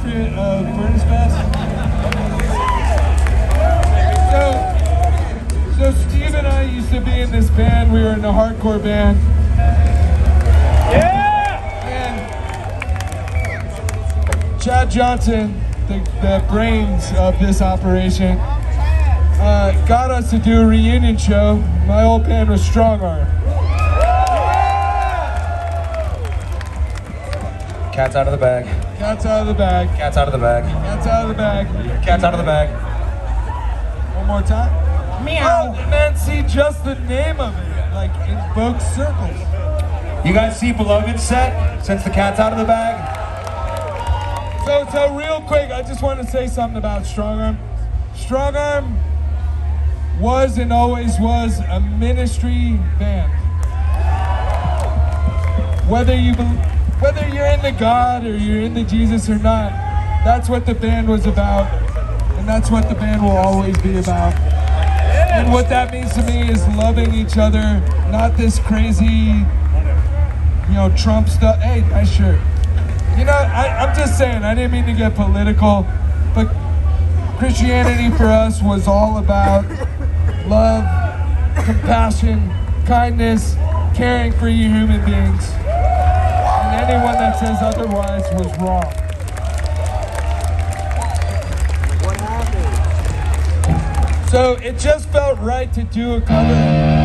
benefit of Furnace Fest. So Steve and I used to be in this band. We were in a hardcore band. Yeah! And Chad Johnson, the brains of this operation, got us to do a reunion show. My old band was Strongarm. Cat's out of the bag. Cat's out of the bag. Cat's out of the bag. Cat's out of the bag. Cat's out of the bag. One more time. Meow. Oh, man, see, just the name of it, like, invokes circles. You guys see Beloved's set since the cat's out of the bag? So real quick, I just want to say something about Strongarm. Strongarm was and always was a ministry band. Whether you're into God or you're into Jesus or not, that's what the band was about, and that's what the band will always be about. And what that means to me is loving each other, not this crazy, Trump stuff. Hey, nice shirt. I'm just saying, I didn't mean to get political, but Christianity for us was all about love, compassion, kindness, caring for you human beings. And anyone that says otherwise was wrong. So it just felt right to do a cover.